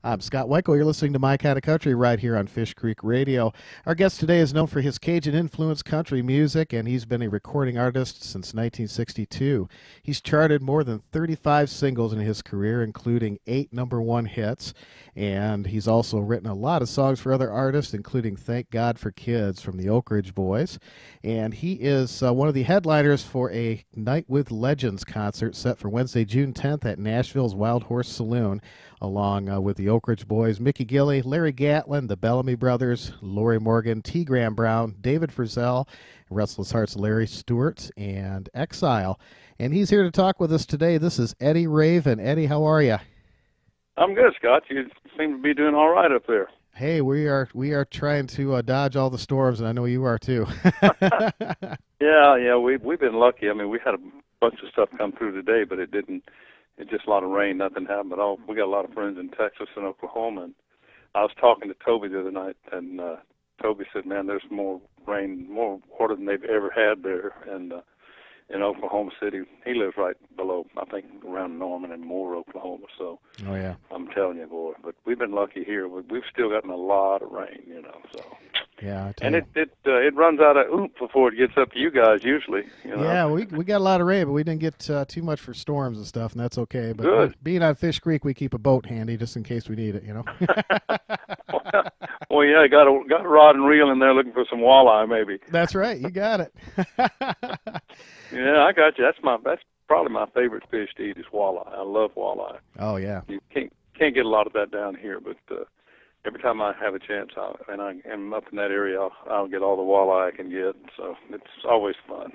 I'm Scott Weichel. You're listening to My Kind of Country right here on Fish Creek Radio. Our guest today is known for his Cajun influenced country music, and he's been a recording artist since 1962. He's charted more than 35 singles in his career, including 8 number one hits, and he's also written a lot of songs for other artists, including Thank God for Kids from the Oak Ridge Boys. And he is one of the headliners for a Night with Legends concert set for Wednesday, June 10th at Nashville's Wild Horse Saloon, along with the Oak Ridge Boys, Mickey Gilley, Larry Gatlin, the Bellamy Brothers, Lori Morgan, T. Graham Brown, David Frizzell, Restless Hearts Larry Stewart, and Exile. And he's here to talk with us today. This is Eddie Raven. Eddie, how are you? I'm good, Scott. You seem to be doing all right up there. Hey, we are trying to dodge all the storms, and I know you are too. Yeah, we've been lucky. I mean, we had a bunch of stuff come through today, but it didn't. It's just a lot of rain. Nothing happened at all. We got a lot of friends in Texas and Oklahoma, and I was talking to Toby the other night, and Toby said, "Man, there's more rain, more water than they've ever had there." And in Oklahoma City, he lives right below, I think, around Norman and Moore, Oklahoma. So, oh yeah, I'm telling you, boy. But we've been lucky here. We've still gotten a lot of rain, So. Yeah, and it runs out of oomph before it gets up to you guys usually. Yeah, we got a lot of rain, but we didn't get too much for storms and stuff, and that's okay. But good. Being on Fish Creek, we keep a boat handy just in case we need it. Well, yeah, got a rod and reel in there looking for some walleye, maybe. That's right, you got it. Yeah, I got you. That's probably my favorite fish to eat is walleye. I love walleye. Oh yeah. You can't get a lot of that down here, but every time I have a chance, I'm up in that area, I'll get all the walleye I can get. So it's always fun,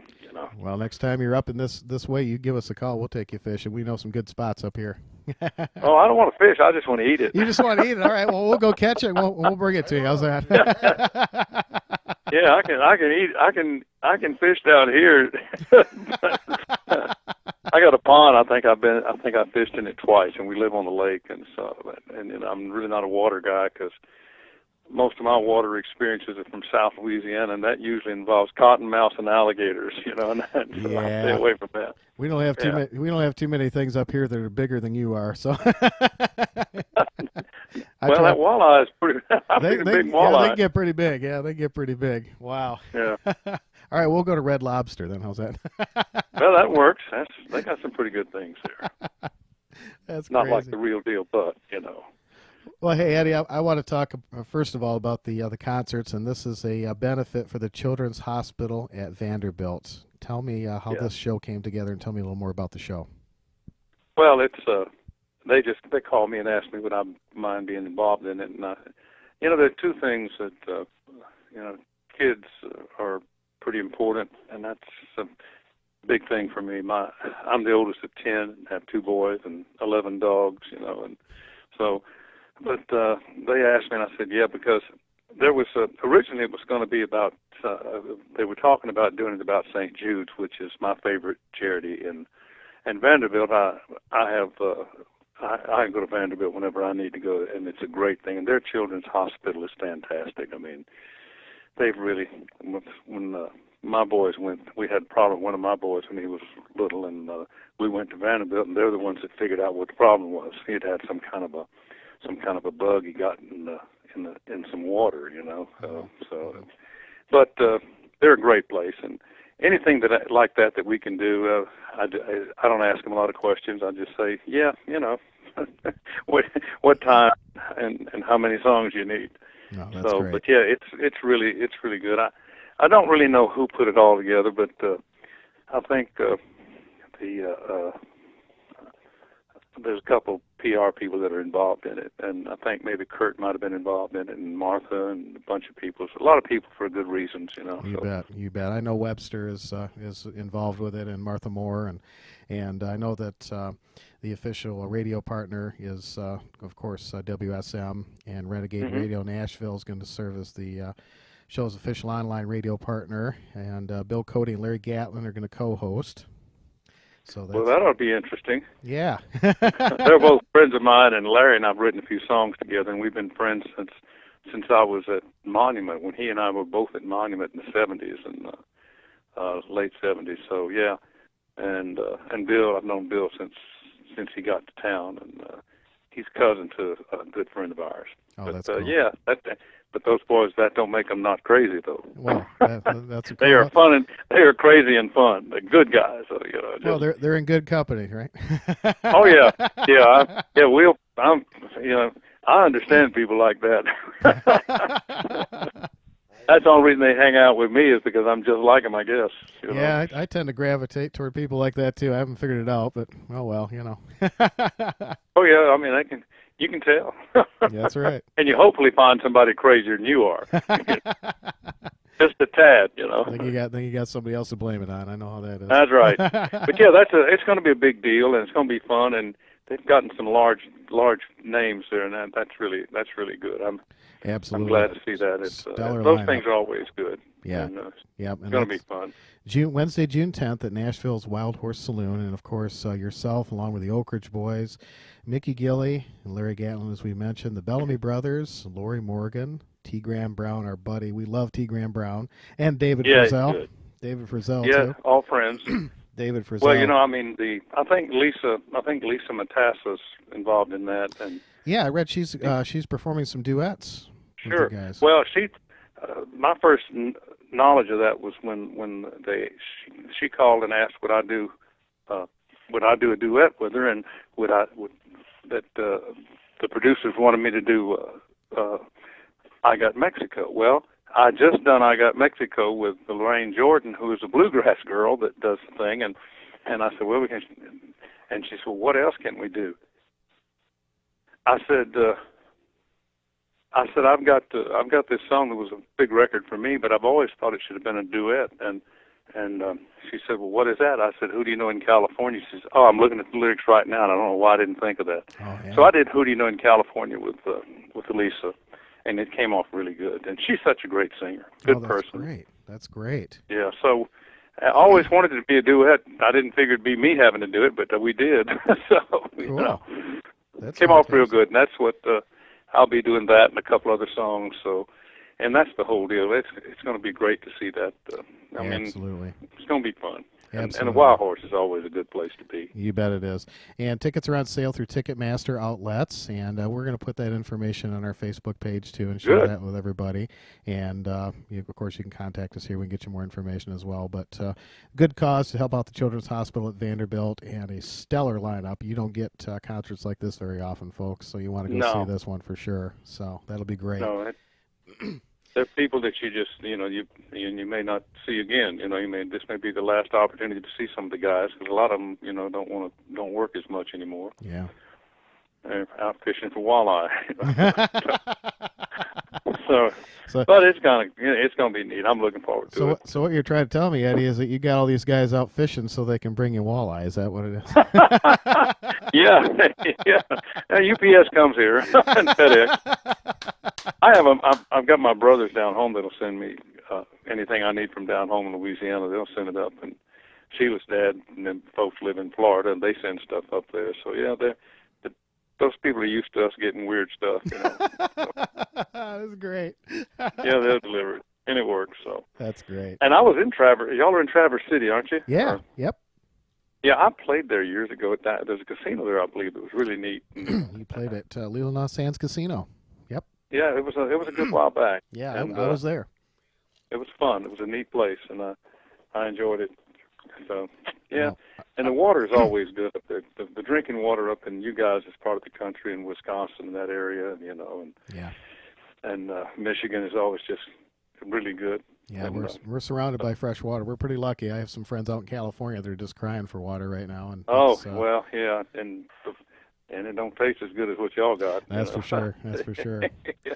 Well, next time you're up in this way, you give us a call. We'll take you fishing. We know some good spots up here. Oh, I don't want to fish. I just want to eat it. You just want to eat it. All right. Well, we'll go catch it. We'll bring it to you. How's that? Yeah, I can eat. I can fish down here. I got a pond. I think I fished in it twice, and we live on the lake, and so I'm really not a water guy because most of my water experiences are from South Louisiana, and that usually involves cottonmouths and alligators, and so I stay away from that. We don't have too many things up here that are bigger than you are, so. Well, that walleye is pretty. Big walleye. Yeah, they get pretty big. Yeah, they get pretty big. Wow. Yeah. All right, we'll go to Red Lobster then. How's that? Well, that works. They got some pretty good things there. That's not crazy. like the real deal, but Well, hey Eddie, I want to talk first of all about the concerts, and this is a benefit for the Children's Hospital at Vanderbilt. Tell me how this show came together, and tell me a little more about the show. Well, it's they called me and asked me would I mind being involved in it, and there are two things that kids are pretty important, and that's a big thing for me. I'm the oldest of 10, and have 2 boys and 11 dogs, and so. But they asked me, and I said, yeah, because there was originally it was going to be about. They were talking about doing it about St. Jude's, which is my favorite charity in Vanderbilt. I go to Vanderbilt whenever I need to go, and it's a great thing. And their children's hospital is fantastic. I mean, they've really when my boys went, we had a problem with one of my boys when he was little, and we went to Vanderbilt, and they're the ones that figured out what the problem was. He had some kind of a bug he got in some water, But they're a great place, and anything like that we can do, I don't ask them a lot of questions. I just say, yeah, what time and how many songs you need. No, that's great. But yeah, it's really good. I don't really know who put it all together, but I think there's a couple PR people that are involved in it, and I think maybe Kurt might have been involved in it, and Martha, and a bunch of people. So a lot of people for good reasons, You bet. I know Webster is involved with it, and Martha Moore, and I know that the official radio partner is, of course, WSM, and Renegade Radio Nashville is going to serve as the show's official online radio partner, and Bill Cody and Larry Gatlin are going to co-host. So well, that ought to be interesting. Yeah. They're both friends of mine, and Larry and I have written a few songs together, and we've been friends since I was at Monument, when he and I were both at Monument in the 70s and late 70s. So, yeah. And Bill, I've known Bill since he got to town, and he's cousin to a good friend of ours. Oh, But that's cool. yeah, but those boys, that don't make them not crazy though. Well, that's a cool. They are fun and they are crazy and fun. They're good guys. So, you know. Well, they're in good company, right? Oh yeah, yeah, I'm, you know, I understand people like that. That's the only reason they hang out with me is because I'm just like them, I guess. You know? Yeah, I tend to gravitate toward people like that too. I haven't figured it out, but oh well, you know. Oh yeah, I mean, you can tell. That's right. And you hopefully find somebody crazier than you are. Just a tad, you know. Then you got somebody else to blame it on. I know how that is. That's right. But yeah, it's going to be a big deal, and it's going to be fun, and they've gotten some large names there, and that's really good. Absolutely. I'm glad to see that. It's Stellar those lineup. things are always good. Yeah. And, Yep. it's going to be fun. Wednesday, June 10th at Nashville's Wild Horse Saloon, and of course yourself, along with the Oak Ridge Boys, Mickey Gilley and Larry Gatlin, as we mentioned, the Bellamy Brothers, Lori Morgan, T. Graham Brown, our buddy. We love T. Graham Brown, and David Frizzell. Good. David Frizzell, Yeah, too. all friends. David Frizzell. Well, you know, I mean, I think Lisa Matassa's involved in that, and yeah, I read she's performing some duets. sure. With you guys. Well, my first knowledge of that was when she called and asked would I do a duet with her, and the producers wanted me to do I Got Mexico. Well, I just done I Got Mexico with Lorraine Jordan, who is a bluegrass girl that does the thing, and I said, well, we can, and she said, well, what else can we do? I said I've got this song that was a big record for me, but I've always thought it should have been a duet. And she said, well, what is that? I said, Who Do You Know in California? She says, oh, I'm looking at the lyrics right now, and I don't know why I didn't think of that. Oh, yeah. So I did Who Do You Know in California with Elisa, and it came off really good. And she's such a great singer, good person. Great. That's great. Yeah. So I always wanted it to be a duet. I didn't figure it'd be me having to do it, but we did. So Cool. you know, That's came off fantastic. real good, and that's what I'll be doing that and a couple other songs. So, and that's the whole deal. It's going to be great to see that. I mean, absolutely. it's going to be fun. And the Absolutely. Wild Horse is always a good place to be. You bet it is. And tickets are on sale through Ticketmaster outlets, and we're going to put that information on our Facebook page too and share Good. that with everybody. And of course, you can contact us here. We can get you more information as well. But good cause to help out the Children's Hospital at Vanderbilt, and a stellar lineup. You don't get concerts like this very often, folks, so you want to go see this one for sure. So that'll be great. No, there are people that you just, you know, you may not see again. You know, this may be the last opportunity to see some of the guys, because a lot of them, you know, don't work as much anymore. Yeah. They're out fishing for walleye. So, So- but it's gonna be neat. I'm looking forward to it. So what you're trying to tell me, Eddie, is that you got all these guys out fishing so they can bring you walleye. Is that what it is? Yeah, yeah. UPS comes here and FedEx. I've got my brothers down home that'll send me anything I need from down home in Louisiana. They'll send it up, and Sheila's dad and them folks live in Florida, and they send stuff up there. So yeah, those people are used to us getting weird stuff. You know. That's great. Yeah, they'll deliver it, and it works. So. That's great. And I was in Traverse. Y'all are in Traverse City, aren't you? Yeah. Yep. Yeah, I played there years ago. There's a casino there, I believe. It was really neat. You played at Leelanau Sands Casino. Yep. Yeah, it was a good while back. Yeah, and, I was there. It was fun. It was a neat place, and I enjoyed it. So yeah, Well, and the water is always good up there. The drinking water up in you guys is part of the country in Wisconsin, that area, you know, and yeah. and Michigan is always just really good. Yeah, And, we're surrounded by fresh water. We're pretty lucky. I have some friends out in California. They're just crying for water right now. And well, yeah, and it don't taste as good as what y'all got. That's you know. for sure. That's for sure. Yeah.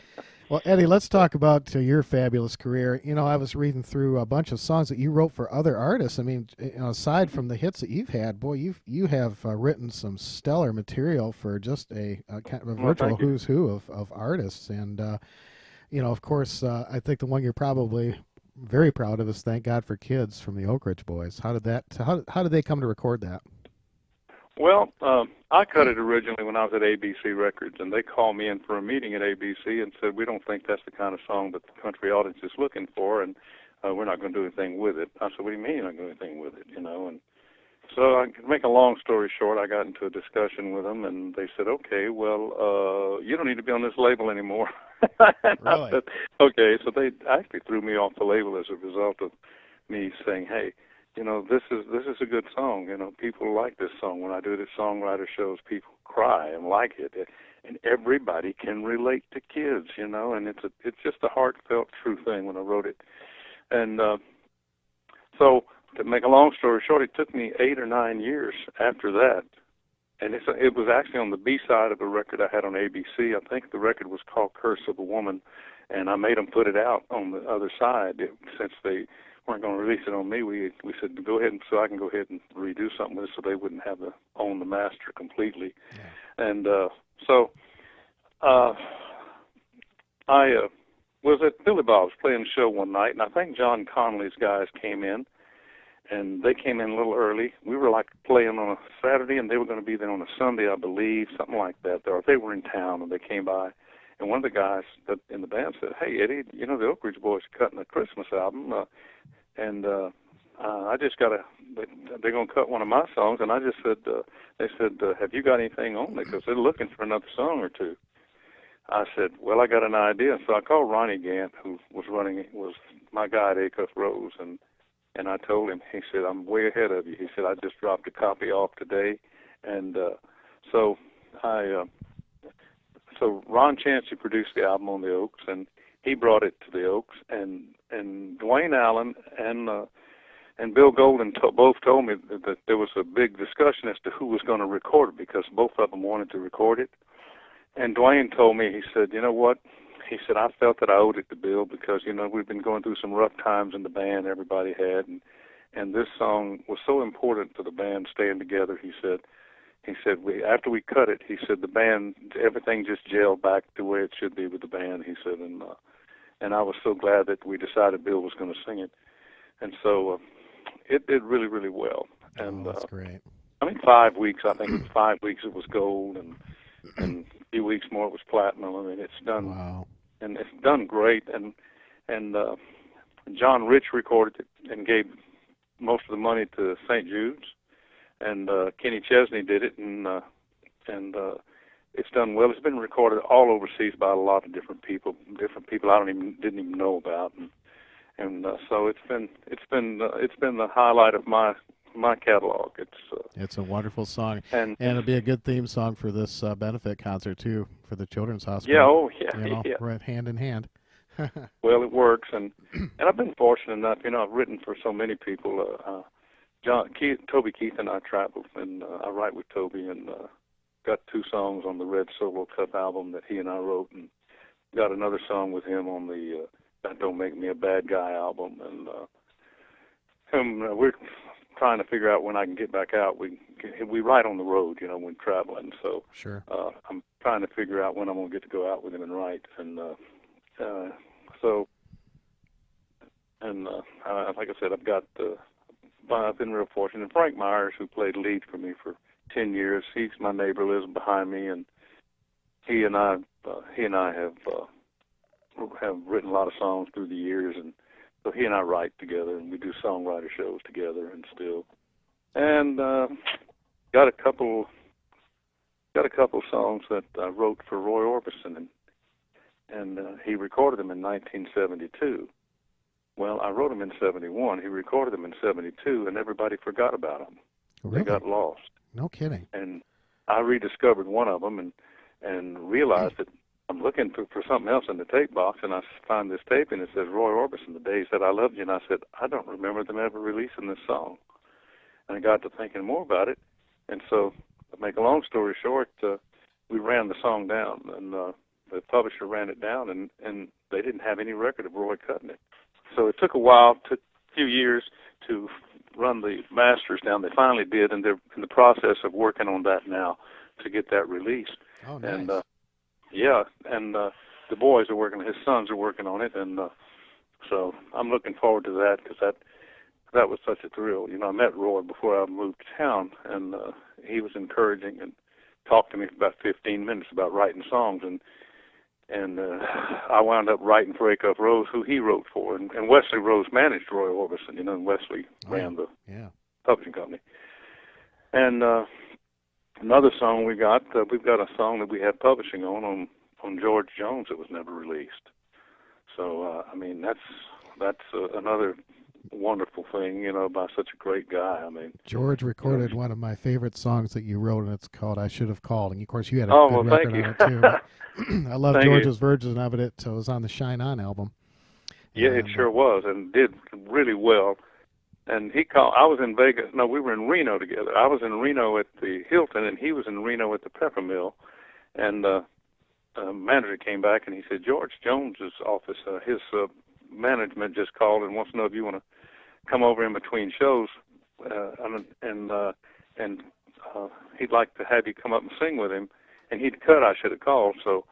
Well, Eddie, let's talk about your fabulous career. You know, I was reading through a bunch of songs that you wrote for other artists. I mean, aside from the hits that you've had, boy, you have written some stellar material for just a kind of a virtual thank you. who's who of artists. And of course, I think the one you're probably very proud of is "Thank God for Kids" from the Oak Ridge Boys. How did they come to record that? Well, I cut it originally when I was at ABC Records, and they called me in for a meeting at ABC and said, we don't think that's the kind of song that the country audience is looking for, and we're not going to do anything with it. I said, what do you mean you're not going to do anything with it? You know, So to make a long story short, I got into a discussion with them, and they said, "Okay, well, you don't need to be on this label anymore." Really? I said, "Okay." So they actually threw me off the label as a result of me saying, "Hey, this is a good song. People like this song. When I do the songwriter shows, people cry and like it, and everybody can relate to kids. And it's just a heartfelt, true thing when I wrote it, and so." To make a long story short, it took me 8 or 9 years after that, and it was actually on the B-side of a record I had on ABC. I think the record was called Curse of a Woman, and I made them put it out on the other side. Since they weren't going to release it on me, we said, go ahead, so I can go ahead and redo something with it so they wouldn't have to own the master completely. Yeah. And so I was at Billy Bob's playing a show one night, and I think John Connolly's guys came in. And they came in a little early. We were like playing on a Saturday, and they were going to be there on a Sunday, I believe, something like that. Or they were in town, and they came by. And one of the guys in the band said, "Hey, Eddie, the Oak Ridge Boys are cutting a Christmas album, and I just got they're going to cut one of my songs." And I just said, they said, "Have you got anything on it? Because they're looking for another song or two." I said, "Well, I got an idea." So I called Ronnie Gant, who was my guy at Acuff Rose, and I told him, he said, "I'm way ahead of you." He said, "I just dropped a copy off today." And so Ron Chancey produced the album on the Oaks, and he brought it to the Oaks. And Dwayne Allen and Bill Golden both told me that there was a big discussion as to who was going to record it, because both of them wanted to record it. And Dwayne told me, he said, "You know what?" He said, "I felt that I owed it to Bill because, we've been going through some rough times in the band, everybody had, and this song was so important to the band staying together." He said, after we cut it, he said, the band, everything just gelled back the way it should be with the band, he said, and I was so glad that we decided Bill was going to sing it. And so it did really, really well. And that's great. 5 weeks, I think it was 5 weeks it was gold, and a few weeks more it was platinum. I mean, it's done. Wow. And it's done great, and John Rich recorded it and gave most of the money to St. Jude's, and Kenny Chesney did it, and it's done well. It's been recorded all overseas by a lot of different people I didn't even know about, and so it's been the highlight of my catalog. It's a wonderful song, and it'll be a good theme song for this benefit concert too, for the Children's Hospital. Yeah, right, hand in hand. Well, it works, and I've been fortunate enough. I've written for so many people. Toby Keith and I travel, and I write with Toby, and got 2 songs on the Red Solo Cup album that he and I wrote, and got another song with him on the That Don't Make Me a Bad Guy album, and we're trying to figure out when I can get back out. We write on the road, when traveling. So sure. I'm trying to figure out when I'm going to get to go out with him and write. And like I said, I've been real fortunate. And Frank Myers, who played lead for me for 10 years, he's my neighbor, lives behind me, and he and I have written a lot of songs through the years, and so he and I write together, and we do songwriter shows together, and got a couple songs that I wrote for Roy Orbison, and he recorded them in 1972. Well, I wrote them in 71. He recorded them in 72, and everybody forgot about them. Really? They got lost. No kidding. And I rediscovered one of them, and realized that I'm looking for something else in the tape box, and I find this tape, and it says Roy Orbison, The Days That I Loved You, and I said, I don't remember them ever releasing this song. And I got to thinking more about it, and so, to make a long story short, we ran the song down, and the publisher ran it down, and they didn't have any record of Roy cutting it. So it took a while, took a few years to run the masters down. They finally did, and they're in the process of working on that now to get that released. Oh, nice. And the boys are working, his sons are working on it, and so I'm looking forward to that, because that was such a thrill. I met Roy before I moved to town, and he was encouraging and talked to me for about 15 minutes about writing songs, and I wound up writing for Acuff Rose, who he wrote for, and Wesley Rose managed Roy Orbison, and Wesley ran the publishing company. And another song we've got a song that we had publishing on George Jones that was never released. So I mean that's another wonderful thing, by such a great guy. I mean, George recorded one of my favorite songs that you wrote, and it's called "I Should Have Called." And of course, you had a good record on it too. I love George's version of it. It was on the Shine On album. Yeah, it sure was, and did really well. And he called. I was in Vegas. No, we were in Reno together. I was in Reno at the Hilton, and he was in Reno at the Peppermill. And manager came back, and he said, George Jones's office, his management just called and wants to know if you want to come over in between shows, and he'd like to have you come up and sing with him. And he'd cut I Should Have Called. So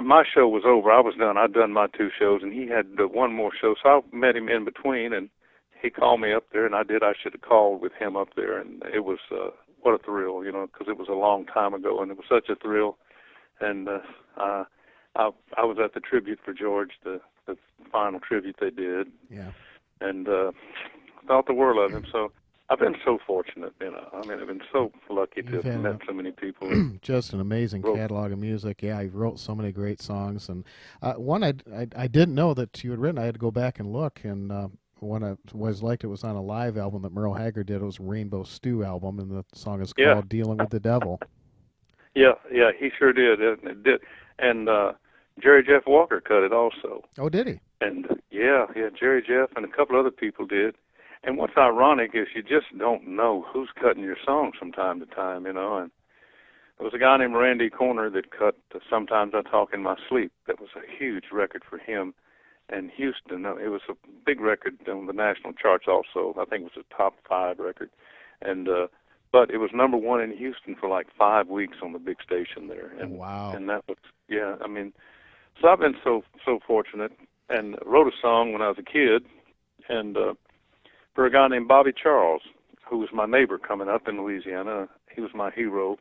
my show was over. I was done. I'd done my 2 shows, and he had one more show. So I met him in between, and he called me up there, and I did I Should Have Called with him up there. And it was what a thrill, because it was a long time ago, and it was such a thrill. And I was at the tribute for George, the final tribute they did. Yeah. And thought the world of him. So I've been so fortunate, I mean, I've been so lucky to have met so many people. Just an amazing catalog of music. Yeah, you wrote so many great songs. And one I didn't know that you had written. I had to go back and look. And one I was liked, it was on a live album that Merle Haggard did. It was a Rainbow Stew album, and the song is called "Dealing with the Devil." Yeah, he sure did. It did. And Jerry Jeff Walker cut it also. Oh, did he? And yeah, Jerry Jeff and a couple other people did. And what's ironic is you just don't know who's cutting your songs from time to time, And there was a guy named Randy Corner that cut Sometimes I Talk in My Sleep. That was a huge record for him. And Houston, it was a big record on the national charts also. I think it was a top 5 record. And but it was number 1 in Houston for like 5 weeks on the big station there. And, wow. And that was, I mean, so I've been so fortunate, and wrote a song when I was a kid, and for a guy named Bobby Charles, who was my neighbor coming up in Louisiana. He was my hero,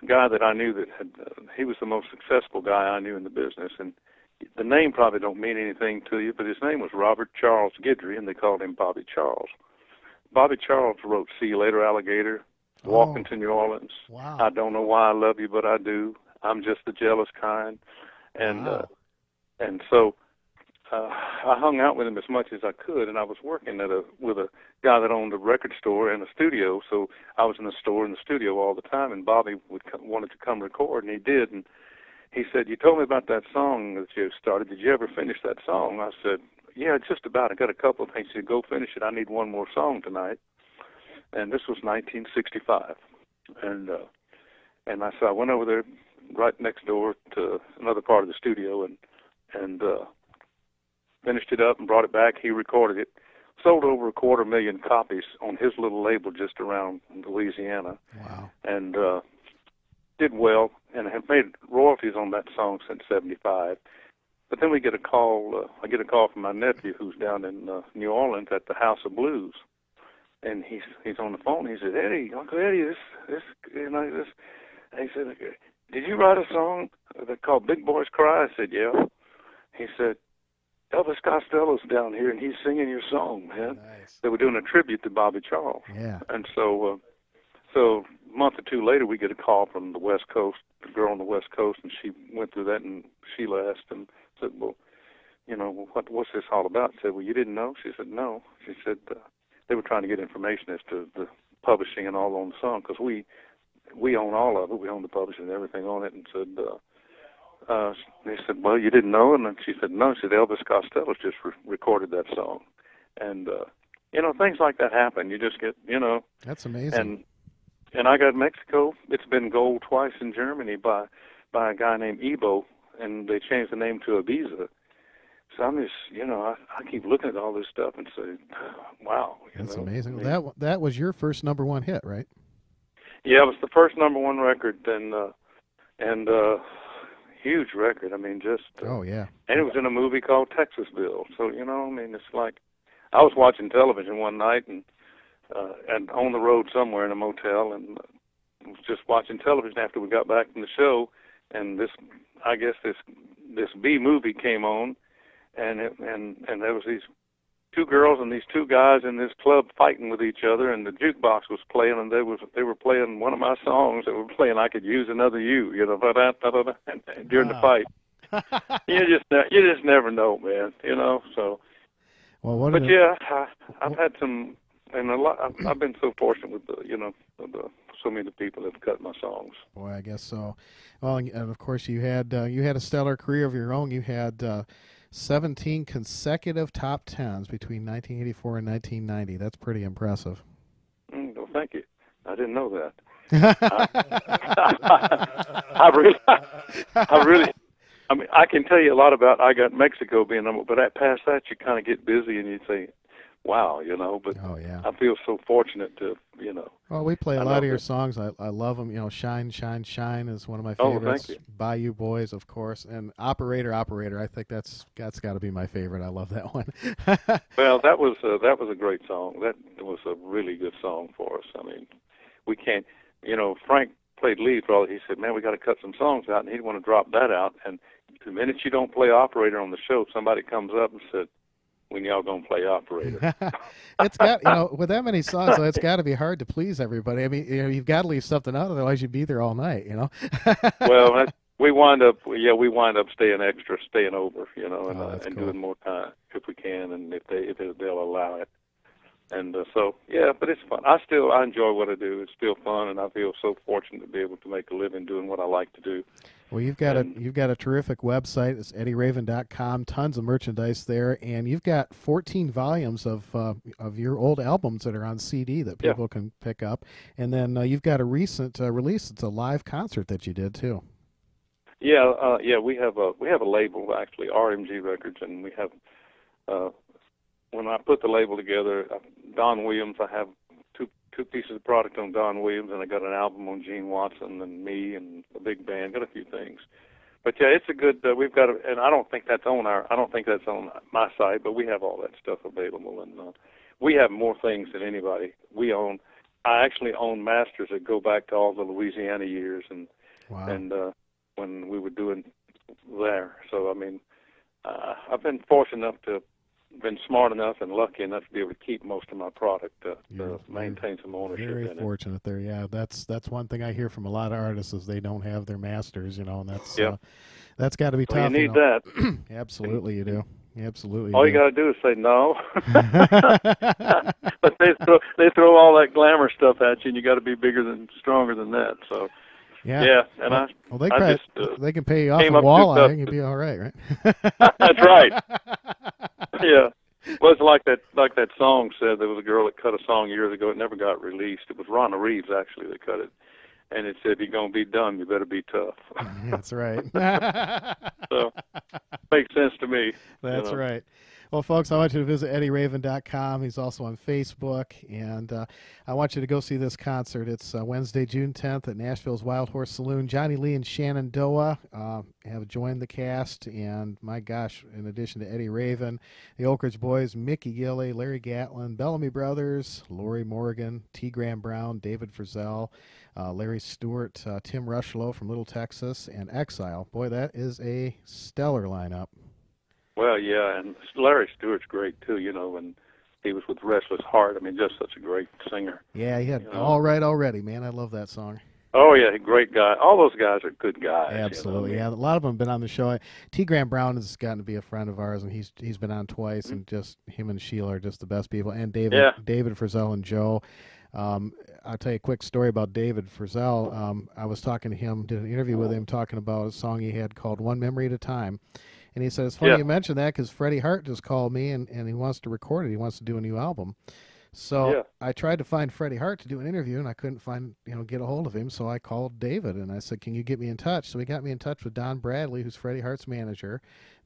a guy that I knew that he was the most successful guy I knew in the business. And the name probably don't mean anything to you, but his name was Robert Charles Guidry, and they called him Bobby Charles. Bobby Charles wrote "See You Later, Alligator," "Walking to New Orleans," wow. "I Don't Know Why I Love You, But I Do," "I'm Just the Jealous Kind," and wow. And so I hung out with him as much as I could, and I was working with a guy that owned a record store and a studio, so I was in the store and the studio all the time, and Bobby wanted to come record, and he did, and he said, "You told me about that song that you started. Did you ever finish that song?" I said, "Yeah, just about. I got a couple of things." He said, "Go finish it. I need one more song tonight." And this was 1965, and I went over there right next door to another part of the studio and finished it up and brought it back. He recorded it, sold over 250,000 copies on his little label just around Louisiana. Wow. And did well, and have made royalties on that song since '75. But then we get a call. I get a call from my nephew who's down in New Orleans at the House of Blues, and he's on the phone. He said, "Eddie, Uncle Eddie, this." And he said, "Did you write a song called Big Boys Cry?" I said, "Yeah." He said, "Elvis Costello's down here, and he's singing your song, man." Nice. They were doing a tribute to Bobby Charles. Yeah. And so a month or two later, we get a call from the West Coast, the girl on the West Coast, and she went through that, and Sheila asked and said, "Well, what's this all about?" I said, "Well, you didn't know?" She said, "No." She said, they were trying to get information as to the publishing and all on the song, because we own all of it. We own the publishing and everything on it, and said, they said, "Well, you didn't know?" And then she said, "No." She said, "Elvis Costello just recorded that song." And, things like that happen. You just get, That's amazing. And I got Mexico. It's been gold twice in Germany by a guy named Ebo, and they changed the name to Ibiza. So I'm just, I keep looking at all this stuff and say, wow. That's amazing. That was your first number 1 hit, right? Yeah, it was the first number 1 record, and huge record. I mean, just. Oh, yeah. And it was in a movie called Texasville. So, it's like, I was watching television one night and on the road somewhere in a motel, and was just watching television after we got back from the show, and this B movie came on, and there was these two girls and these two guys in this club fighting with each other, and the jukebox was playing, and they were playing one of my songs. They were playing "I Could Use Another You," you know, during the fight. You just never know, man. You know, so. Well, but yeah, I've had some, and a lot. I've been so fortunate with so many people that have cut my songs. Boy, I guess so. Well, and of course you had a stellar career of your own. You had 17 consecutive top tens between 1984 and 1990. That's pretty impressive. Well, thank you. I didn't know that. I really. I mean, I can tell you a lot about I Got Mexico being number, but past that, you kind of get busy and you say, wow, you know. But oh, yeah. I feel so fortunate to, you know. Well, we play a lot of your songs. I love them. You know, Shine, Shine, Shine is one of my favorites. Oh, thank you. Bayou Boys, of course. And Operator, Operator. I think that's got to be my favorite. I love that one. Well, that was a great song. That was a really good song for us. I mean, we can't, you know, Frank played lead for all. He said, man, we got to cut some songs out, and he'd want to drop that out. And the minute you don't play Operator on the show, somebody comes up and said, when y'all gonna play Operator? It's got, you know, with that many songs, though, it's got to be hard to please everybody. I mean, you know, you've got to leave something out, otherwise you'd be there all night, you know. Well, we wind up staying extra, staying over, you know, and cool. doing more time if we can, and if they'll allow it. And so, yeah, but it's fun. I enjoy what I do. It's still fun, and I feel so fortunate to be able to make a living doing what I like to do. Well, you've got a terrific website. It's eddieraven.com. Tons of merchandise there, and you've got 14 volumes of your old albums that are on CD that people can pick up. And then you've got a recent release. It's a live concert that you did too. Yeah, we have a label actually, RMG Records, and we have. When I put the label together, Don Williams, I have two pieces of product on Don Williams, and I got an album on Gene Watson and me and a big band. Got a few things, but yeah, it's a good. We've got, and I don't think that's on my site, but we have all that stuff available, and we have more things than anybody. We own. I actually own masters that go back to all the Louisiana years, and wow. and when we were doing there. So I mean, I've been fortunate enough to. Been smart enough and lucky enough to be able to keep most of my product to maintain some ownership. Very in fortunate there. Yeah, that's one thing I hear from a lot of artists is they don't have their masters, you know, and that's got to be tough. You need that. Absolutely, you do. Absolutely. All you got to do is say no. But they throw all that glamour stuff at you, and you got to be stronger than that. So. Yeah, and they can pay you off a walleye, and you'll be all right, right? That's right. Yeah, well, it's like that song said. There was a girl that cut a song years ago. It never got released. It was Ronna Reeves actually that cut it, and it said, "If you're gonna be dumb, you better be tough." That's right. So makes sense to me. That's right. Well, folks, I want you to visit eddieraven.com. He's also on Facebook, and I want you to go see this concert. It's Wednesday, June 10th at Nashville's Wild Horse Saloon. Johnny Lee and Shenandoah have joined the cast, and my gosh, in addition to Eddie Raven, the Oak Ridge Boys, Mickey Gilley, Larry Gatlin, Bellamy Brothers, Lori Morgan, T. Graham Brown, David Frizzell, Larry Stewart, Tim Rushlow from Little Texas, and Exile. Boy, that is a stellar lineup. Well, yeah, and Larry Stewart's great, too, you know, and he was with Restless Heart. I mean, just such a great singer. Yeah, he had All Right Already, man. I love that song. Oh, yeah, great guy. All those guys are good guys. Absolutely, you know? Yeah. A lot of them have been on the show. T. Graham Brown has gotten to be a friend of ours, and he's been on twice, and just him and Sheila are just the best people. And David Frizzell and Joe. I'll tell you a quick story about David Frizzell. I was talking to him, did an interview with him, talking about a song he had called One Memory at a Time. And he said, it's funny you mentioned that because Freddie Hart just called me and he wants to record it. He wants to do a new album. So I tried to find Freddie Hart to do an interview, and I couldn't get a hold of him. So I called David, and I said, can you get me in touch? So he got me in touch with Don Bradley, who's Freddie Hart's manager,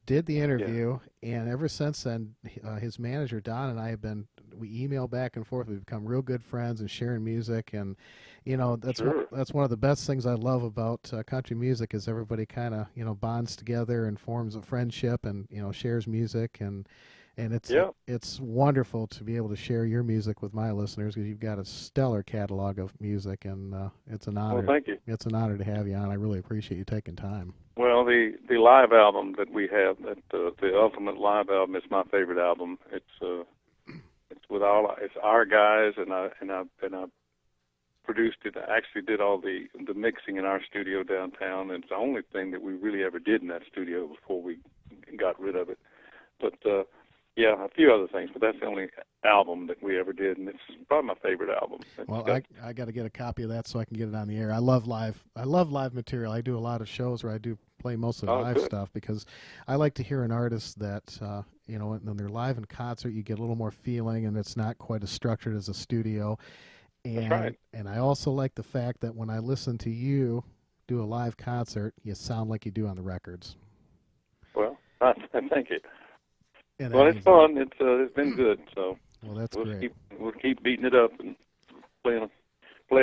did the interview, and ever since then, his manager, Don, and I we email back and forth. We've become real good friends and sharing music, and you know that's one of the best things I love about country music is everybody kind of bonds together and forms a friendship and shares music, and it's wonderful to be able to share your music with my listeners because you've got a stellar catalog of music, and it's an honor. Well, thank you. It's an honor to have you on. I really appreciate you taking time. Well, the live album that we have, that the Ultimate Live album, is my favorite album. It's with it's our guys, and I produced it. I actually did all the mixing in our studio downtown, and it's the only thing that we really ever did in that studio before we got rid of it. But yeah, a few other things, but that's the only album that we ever did, and it's probably my favorite album. Well, I got to get a copy of that so I can get it on the air. I love live material. I do a lot of shows where I do play most of the live stuff because I like to hear an artist that you know, when they're live in concert, you get a little more feeling, and it's not quite as structured as a studio. And, that's right. And I also like the fact that when I listen to you do a live concert, you sound like you do on the records. Well, thank you. And well, it's fun. It's been good. So well, that's great. We'll keep beating it up and playing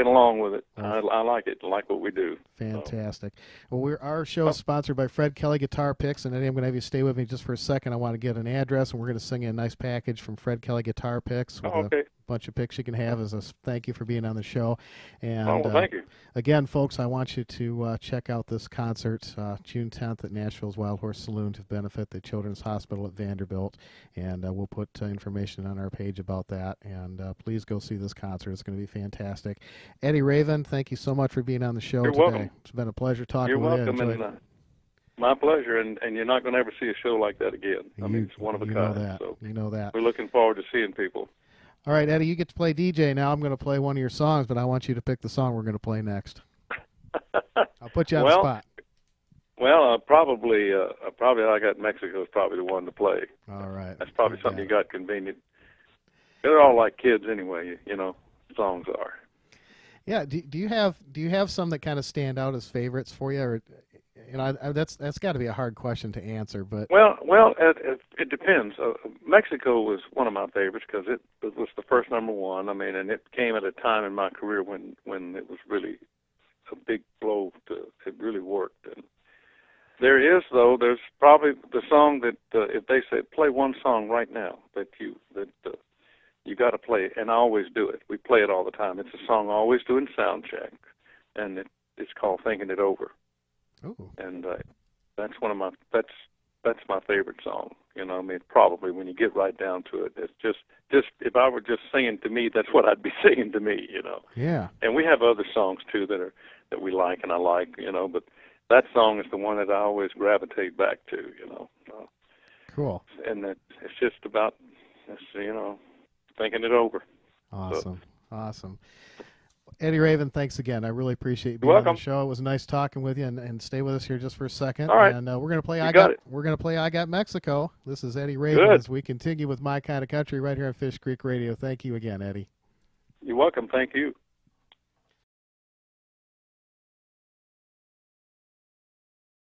along with it. I like it. I like what we do. Fantastic. So. Well, our show is sponsored by Fred Kelly Guitar Picks, and Eddie, I'm going to have you stay with me just for a second. I want to get an address, and we're going to sing you a nice package from Fred Kelly Guitar Picks with a bunch of picks you can have as a thank you for being on the show. And thank you. Again, folks, I want you to check out this concert June 10th at Nashville's Wild Horse Saloon to benefit the Children's Hospital at Vanderbilt, and we'll put information on our page about that. And please go see this concert. It's going to be fantastic. Eddie Raven, thank you so much for being on the show You're today. Welcome. It's been a pleasure talking You're with welcome, you. And my pleasure. And you're not going to ever see a show like that again. I mean, it's one of a kind. Know that. So you know that. We're looking forward to seeing people. All right, Eddie, you get to play DJ now. I'm going to play one of your songs, but I want you to pick the song we're going to play next. I'll put you on the spot. Well, probably I Got Mexico is probably the one to play. All right. That's probably something you got convenient. They're all like kids anyway, you know, songs are. Yeah, do you have some that kind of stand out as favorites for you, or you know, that's got to be a hard question to answer, but well, it depends. Mexico was one of my favorites because it was the first #1. I mean, and it came at a time in my career when it was really a big blow. It really worked. And there's probably the song that if they say play one song right now that you got to play it, and I always do it. We play it all the time. It's a song I always do in sound check, and it's called Thinking It Over. Ooh. And that's that's my favorite song. You know, I mean, probably when you get right down to it, it's just if I were just singing to me, that's what I'd be singing to me. You know. Yeah. And we have other songs too that we like and I like. You know, but that song is the one that I always gravitate back to. You know. Cool. And it's just about thinking it over. Awesome. Awesome. Eddie Raven, thanks again. I really appreciate you being welcome. on the show. It was nice talking with you, and stay with us here just for a second. All right. And we're gonna play We're gonna play I Got Mexico. This is Eddie Raven as we continue with My Kind of Country right here on Fish Creek Radio. Thank you again, Eddie. You're welcome. Thank you.